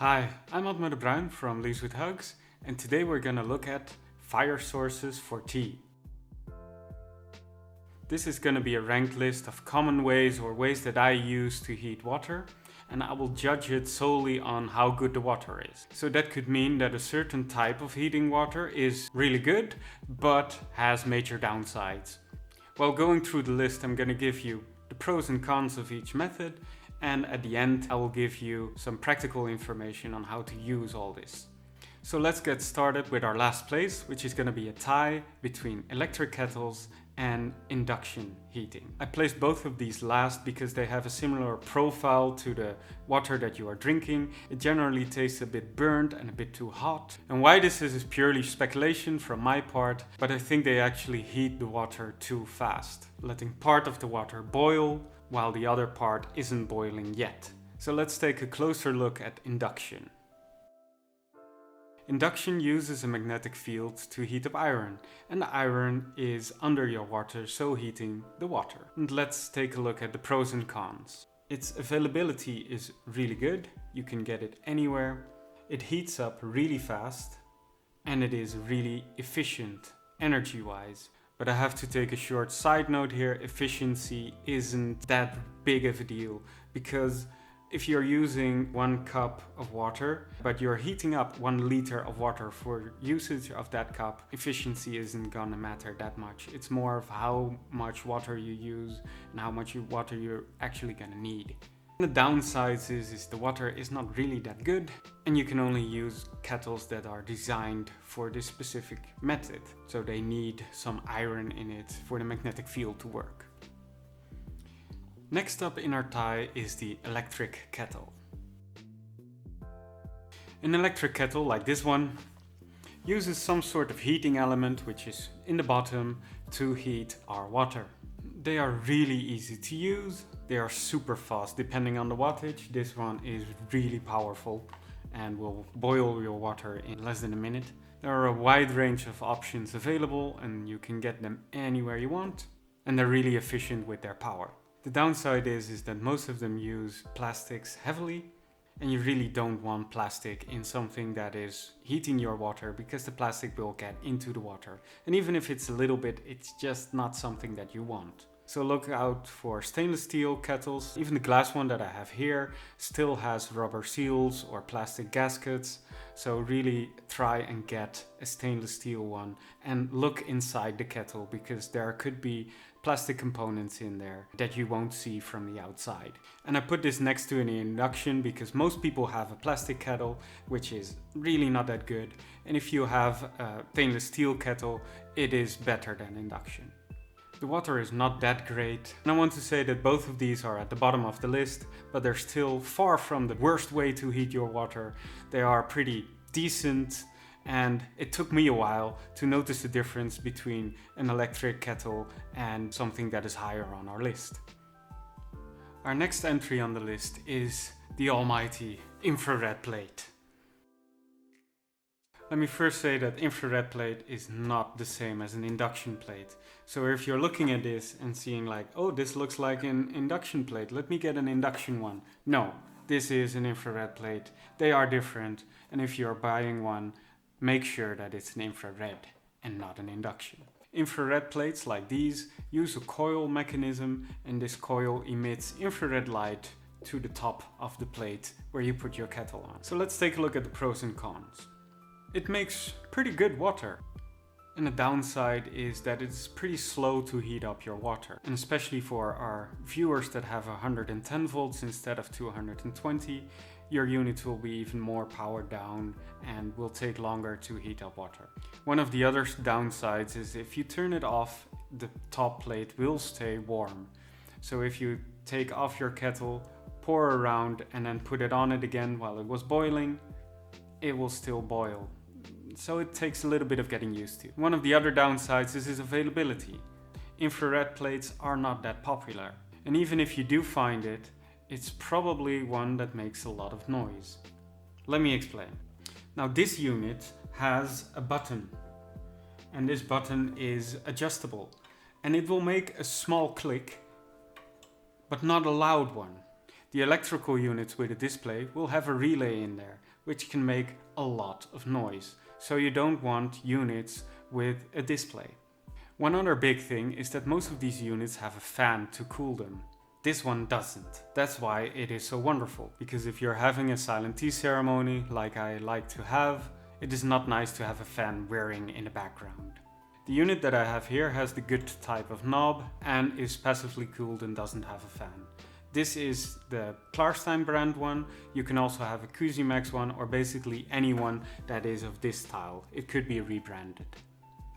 Hi, I'm Otmar de Bruin from Leaves with Hugs, and today we're gonna look at fire sources for tea. This is gonna be a ranked list of common ways or ways that I use to heat water, and I will judge it solely on how good the water is. So that could mean that a certain type of heating water is really good, but has major downsides. While going through the list, I'm gonna give you the pros and cons of each method, and at the end I will give you some practical information on how to use all this. So let's get started with our last place, which is going to be a tie between electric kettles and induction heating. I placed both of these last because they have a similar profile to the water that you are drinking. It generally tastes a bit burnt and a bit too hot. And why this is purely speculation from my part, but I think they actually heat the water too fast, letting part of the water boil while the other part isn't boiling yet. So let's take a closer look at induction. Induction uses a magnetic field to heat up iron, and the iron is under your water, so heating the water. And let's take a look at the pros and cons. Its availability is really good, you can get it anywhere, it heats up really fast, and it is really efficient energy-wise. But I have to take a short side note here, efficiency isn't that big of a deal, because if you're using 1 cup of water, but you're heating up 1 liter of water for usage of that cup, efficiency isn't gonna matter that much. It's more of how much water you use and how much water you're actually gonna need. The downsides is the water is not really that good, and you can only use kettles that are designed for this specific method. So they need some iron in it for the magnetic field to work. Next up in our tie is the electric kettle. An electric kettle like this one uses some sort of heating element which is in the bottom to heat our water. They are really easy to use, they are super fast depending on the wattage. This one is really powerful and will boil your water in less than a minute. There are a wide range of options available and you can get them anywhere you want, and they're really efficient with their power. The downside is that most of them use plastics heavily, and you really don't want plastic in something that is heating your water because the plastic will get into the water. And even if it's a little bit, it's just not something that you want. So look out for stainless steel kettles. Even the glass one that I have here still has rubber seals or plastic gaskets. So really try and get a stainless steel one and look inside the kettle, because there could be plastic components in there that you won't see from the outside. And I put this next to an induction because most people have a plastic kettle, which is really not that good. And if you have a stainless steel kettle, it is better than induction. The water is not that great, and I want to say that both of these are at the bottom of the list, but they're still far from the worst way to heat your water. They are pretty decent, and it took me a while to notice the difference between an electric kettle and something that is higher on our list. Our next entry on the list is the almighty infrared plate. Let me first say that infrared plate is not the same as an induction plate. So if you're looking at this and seeing like, oh, this looks like an induction plate, let me get an induction one. No, this is an infrared plate. They are different, and if you're buying one, make sure that it's an infrared and not an induction. Infrared plates like these use a coil mechanism, and this coil emits infrared light to the top of the plate where you put your kettle on. So let's take a look at the pros and cons. It makes pretty good water. And the downside is that it's pretty slow to heat up your water. And especially for our viewers that have 110 volts instead of 220, your unit will be even more powered down and will take longer to heat up water. One of the other downsides is if you turn it off, the top plate will stay warm. So if you take off your kettle, pour around, and then put it on it again while it was boiling, it will still boil. So it takes a little bit of getting used to. One of the other downsides is its availability. Infrared plates are not that popular. And even if you do find it, it's probably one that makes a lot of noise. Let me explain. Now this unit has a button, and this button is adjustable, and it will make a small click, but not a loud one. The electrical units with a display will have a relay in there, which can make a lot of noise. So you don't want units with a display. One other big thing is that most of these units have a fan to cool them. This one doesn't. That's why it is so wonderful, because if you're having a silent tea ceremony like I like to have, it is not nice to have a fan whirring in the background. The unit that I have here has the good type of knob and is passively cooled and doesn't have a fan. This is the Klarstein brand one. You can also have a Cusimax one, or basically any one that is of this style. It could be rebranded.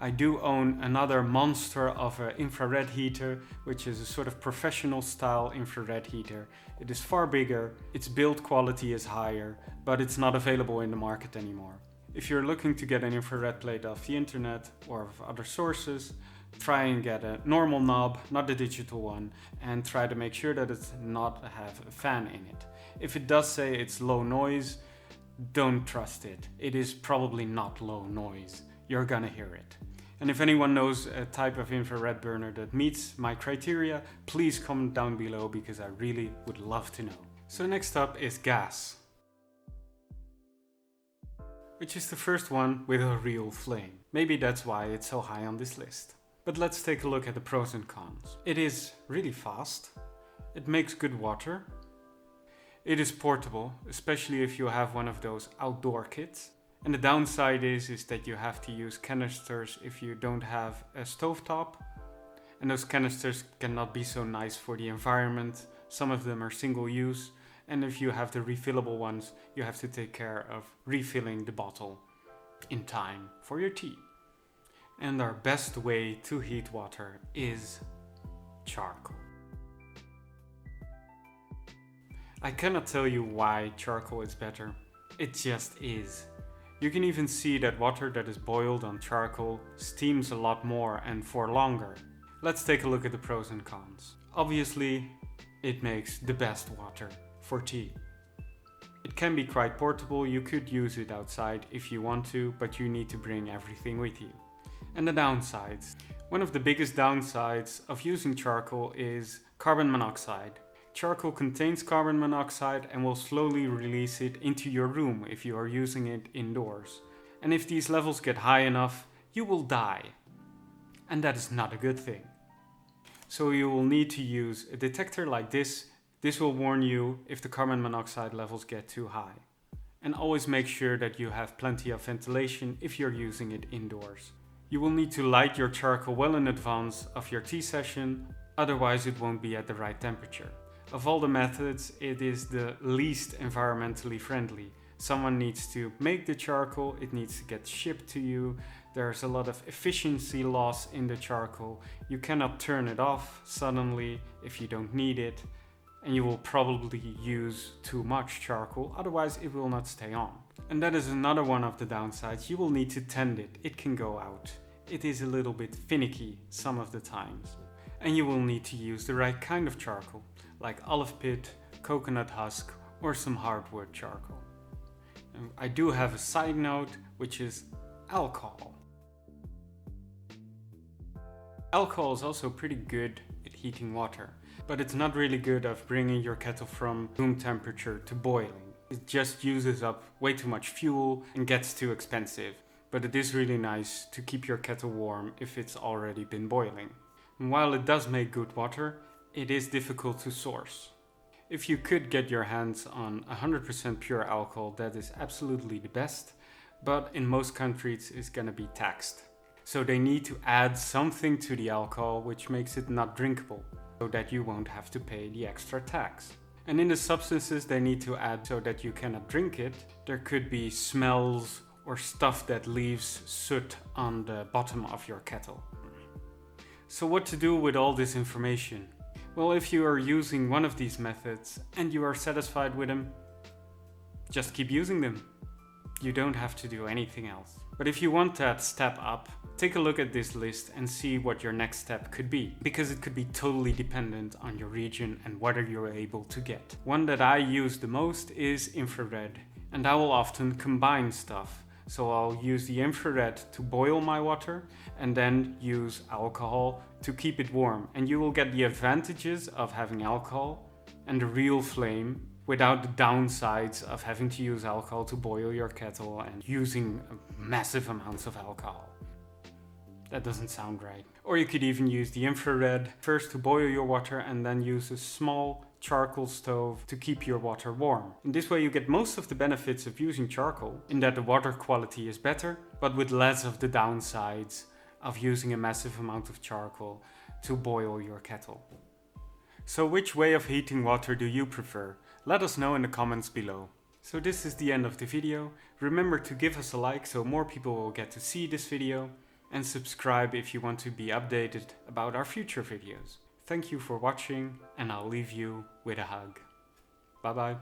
I do own another monster of an infrared heater, which is a sort of professional style infrared heater. It is far bigger, its build quality is higher, but it's not available in the market anymore. If you're looking to get an infrared plate off the internet or of other sources, try and get a normal knob, not the digital one, and try to make sure that it not have a fan in it. If it does say it's low noise, don't trust it. It is probably not low noise. You're gonna hear it. And if anyone knows a type of infrared burner that meets my criteria, please comment down below because I really would love to know. So next up is gas, which is the first one with a real flame. Maybe that's why it's so high on this list. But let's take a look at the pros and cons. It is really fast. It makes good water. It is portable, especially if you have one of those outdoor kits. And the downside is that you have to use canisters if you don't have a stovetop. And those canisters cannot be so nice for the environment. Some of them are single use. And if you have the refillable ones, you have to take care of refilling the bottle in time for your tea. And our best way to heat water is charcoal. I cannot tell you why charcoal is better. It just is. You can even see that water that is boiled on charcoal steams a lot more and for longer. Let's take a look at the pros and cons. Obviously, it makes the best water for tea. It can be quite portable. You could use it outside if you want to, but you need to bring everything with you. And the downsides. One of the biggest downsides of using charcoal is carbon monoxide. Charcoal contains carbon monoxide and will slowly release it into your room if you are using it indoors. And if these levels get high enough, you will die. And that is not a good thing. So you will need to use a detector like this. This will warn you if the carbon monoxide levels get too high. And always make sure that you have plenty of ventilation if you're using it indoors. You will need to light your charcoal well in advance of your tea session, otherwise it won't be at the right temperature. Of all the methods, it is the least environmentally friendly. Someone needs to make the charcoal, it needs to get shipped to you. There's a lot of efficiency loss in the charcoal. You cannot turn it off suddenly if you don't need it. And you will probably use too much charcoal, otherwise it will not stay on. And that is another one of the downsides. You will need to tend it. It can go out. It is a little bit finicky some of the times. And you will need to use the right kind of charcoal, like olive pit, coconut husk, or some hardwood charcoal. And I do have a side note, which is alcohol. Alcohol is also pretty good at heating water, but it's not really good at bringing your kettle from room temperature to boiling. It just uses up way too much fuel and gets too expensive, but it is really nice to keep your kettle warm if it's already been boiling. And while it does make good water, it is difficult to source. If you could get your hands on 100% pure alcohol, that is absolutely the best, but in most countries it's gonna be taxed. So they need to add something to the alcohol which makes it not drinkable, so that you won't have to pay the extra tax. And in the substances they need to add so that you cannot drink it, there could be smells or stuff that leaves soot on the bottom of your kettle. So what to do with all this information? Well, if you are using one of these methods and you are satisfied with them, just keep using them. You don't have to do anything else. But if you want that step up, take a look at this list and see what your next step could be, because it could be totally dependent on your region and whether you're able to get. One that I use the most is infrared, and I will often combine stuff. So I'll use the infrared to boil my water and then use alcohol to keep it warm. And you will get the advantages of having alcohol and the real flame without the downsides of having to use alcohol to boil your kettle and using massive amounts of alcohol. That doesn't sound right. Or you could even use the infrared first to boil your water and then use a small charcoal stove to keep your water warm. In this way you get most of the benefits of using charcoal, in that the water quality is better, but with less of the downsides of using a massive amount of charcoal to boil your kettle. So which way of heating water do you prefer? Let us know in the comments below. So this is the end of the video. Remember to give us a like so more people will get to see this video, and subscribe if you want to be updated about our future videos. Thank you for watching, and I'll leave you with a hug. Bye bye.